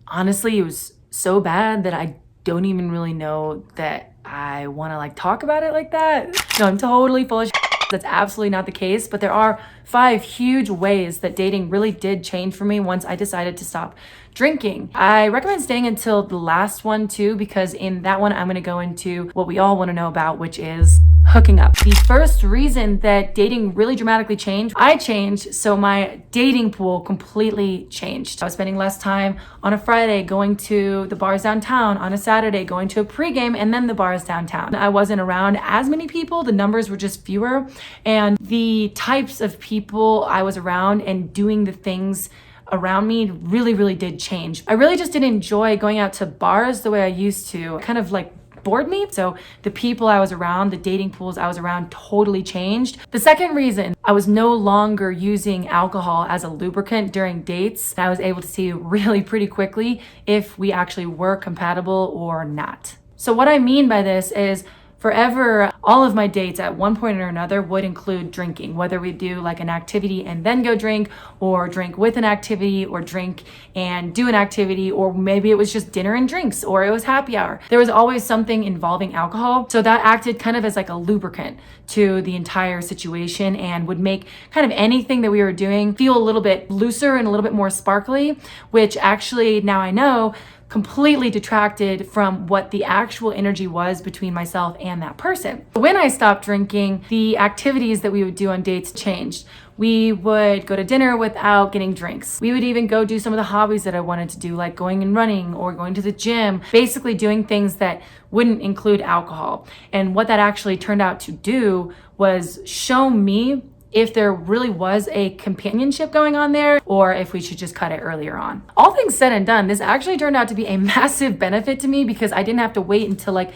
honestly, it was so bad that I don't even really know that I want to like talk about it like that. No, I'm totally full of shit. That's absolutely not the case, but there are 5 huge ways that dating really did change for me once I decided to stop drinking. I recommend staying until the last one too, because in that one, I'm gonna go into what we all wanna know about, which is hooking up. The first reason that dating really dramatically changed, I changed, so my dating pool completely changed. I was spending less time on a Friday going to the bars downtown, on a Saturday going to a pregame and then the bars downtown. I wasn't around as many people, the numbers were just fewer, and the types of people I was around and doing the things around me really did change. I really just didn't enjoy going out to bars the way I used to. It kind of like bored me. So the people I was around, the dating pools I was around totally changed. The second reason, I was no longer using alcohol as a lubricant during dates. I was able to see really pretty quickly if we actually were compatible or not. So what I mean by this is forever, all of my dates at one point or another would include drinking, whether we do like an activity and then go drink, or drink with an activity, or drink and do an activity, or maybe it was just dinner and drinks, or it was happy hour. There was always something involving alcohol. So that acted kind of as like a lubricant to the entire situation and would make kind of anything that we were doing feel a little bit looser and a little bit more sparkly, which actually now I know completely detracted from what the actual energy was between myself and that person. When I stopped drinking, the activities that we would do on dates changed. We would go to dinner without getting drinks. We would even go do some of the hobbies that I wanted to do, like going and running or going to the gym, basically doing things that wouldn't include alcohol. And what that actually turned out to do was show me if there really was a companionship going on there, or if we should just cut it earlier on. All things said and done, this actually turned out to be a massive benefit to me because I didn't have to wait until like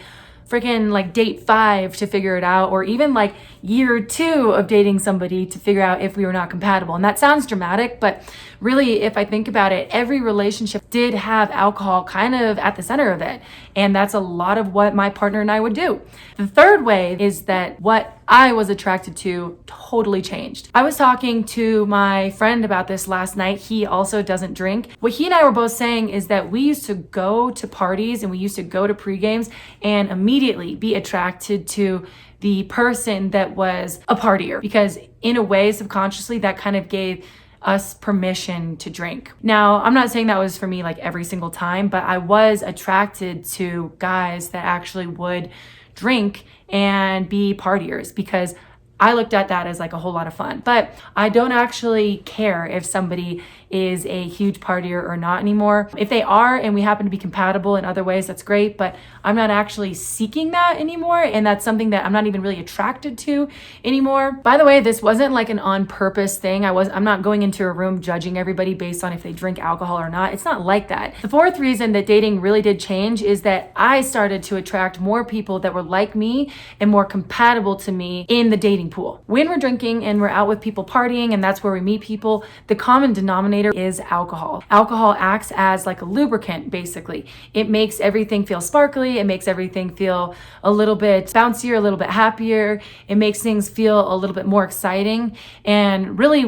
freaking like date 5 to figure it out, or even like year 2 of dating somebody to figure out if we were not compatible. And that sounds dramatic, but really, if I think about it, every relationship did have alcohol kind of at the center of it. And that's a lot of what my partner and I would do. The third way is that what I was attracted to totally changed. I was talking to my friend about this last night. He also doesn't drink. What he and I were both saying is that we used to go to parties and we used to go to pregames and immediately be attracted to the person that was a partier, because in a way, subconsciously, that kind of gave us permission to drink. Now, I'm not saying that was for me like every single time, but I was attracted to guys that actually would drink and be partiers because I looked at that as like a whole lot of fun. But I don't actually care if somebody is a huge partier or not anymore. If they are and we happen to be compatible in other ways, that's great, but I'm not actually seeking that anymore, and that's something that I'm not even really attracted to anymore. By the way, this wasn't like an on purpose thing. I'm not going into a room judging everybody based on if they drink alcohol or not. It's not like that. The fourth reason that dating really did change is that I started to attract more people that were like me and more compatible to me in the dating pool. When we're drinking and we're out with people partying and that's where we meet people, the common denominator is alcohol. Alcohol acts as like a lubricant, basically. It makes everything feel sparkly. It makes everything feel a little bit bouncier, a little bit happier. It makes things feel a little bit more exciting. And really,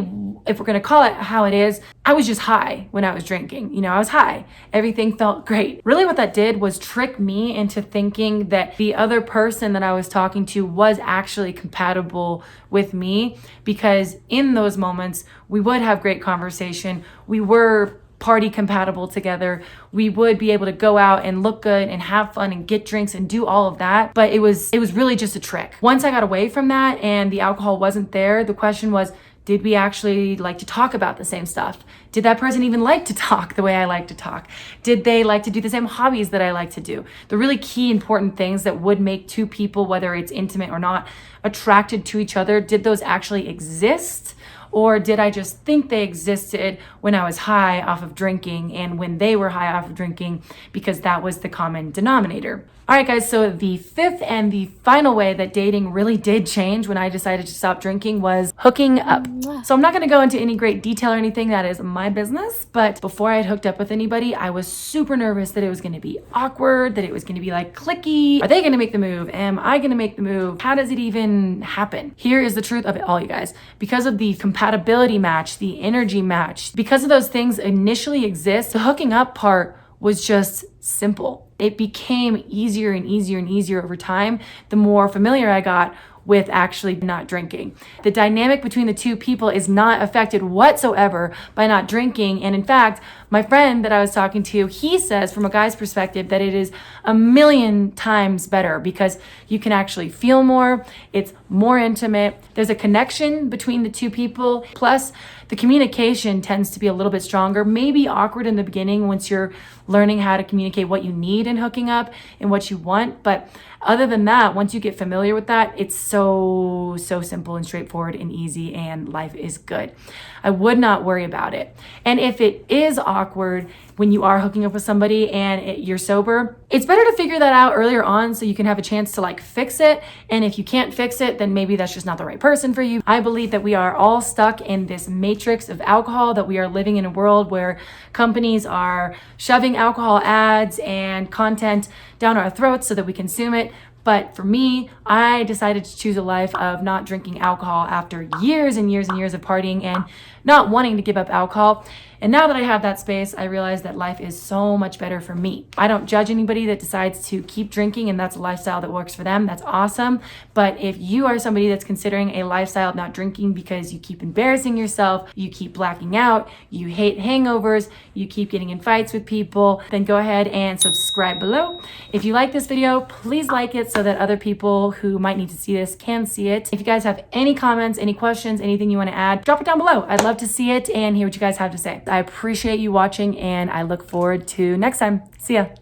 if we're going to call it how it is, I was just high when I was drinking. You know, I was high. Everything felt great. Really what that did was trick me into thinking that the other person that I was talking to was actually compatible with me, because in those moments, we would have great conversation. We were party compatible together. We would be able to go out and look good and have fun and get drinks and do all of that. But it was really just a trick. Once I got away from that and the alcohol wasn't there, the question was, did we actually like to talk about the same stuff? Did that person even like to talk the way I like to talk? Did they like to do the same hobbies that I like to do? The really key important things that would make two people, whether it's intimate or not, attracted to each other, did those actually exist? Or did I just think they existed when I was high off of drinking and when they were high off of drinking, because that was the common denominator? All right, guys, so the fifth and the final way that dating really did change when I decided to stop drinking was hooking up. So I'm not gonna go into any great detail or anything, that is my business, but before I had hooked up with anybody, I was super nervous that it was gonna be awkward, that it was gonna be like cliquey. Are they gonna make the move? Am I gonna make the move? How does it even happen? Here is the truth of it all, you guys. Because of the compatibility match, the energy match, because of those things initially exist, the hooking up part was just simple. It became easier and easier and easier over time, the more familiar I got with actually not drinking. The dynamic between the two people is not affected whatsoever by not drinking. And in fact, my friend that I was talking to, he says from a guy's perspective that it is a million times better because you can actually feel more, it's more intimate, there's a connection between the two people, plus the communication tends to be a little bit stronger, maybe awkward in the beginning once you're learning how to communicate what you need in hooking up and what you want. But other than that, once you get familiar with that, it's so simple and straightforward and easy, and life is good. I would not worry about it. And if it is awkward when you are hooking up with somebody and you're sober, it's better to figure that out earlier on so you can have a chance to like fix it. And if you can't fix it, then maybe that's just not the right person for you. I believe that we are all stuck in this matrix of alcohol, that we are living in a world where companies are shoving alcohol ads and content down our throats so that we consume it. But for me, I decided to choose a life of not drinking alcohol after years and years and years of partying and not wanting to give up alcohol. And now that I have that space, I realize that life is so much better for me. I don't judge anybody that decides to keep drinking and that's a lifestyle that works for them. That's awesome. But if you are somebody that's considering a lifestyle of not drinking because you keep embarrassing yourself, you keep blacking out, you hate hangovers, you keep getting in fights with people, then go ahead and subscribe below. If you like this video, please like it so that other people who might need to see this can see it. If you guys have any comments, any questions, anything you want to add, drop it down below. I'd love to see it and hear what you guys have to say. I appreciate you watching and I look forward to next time. See ya.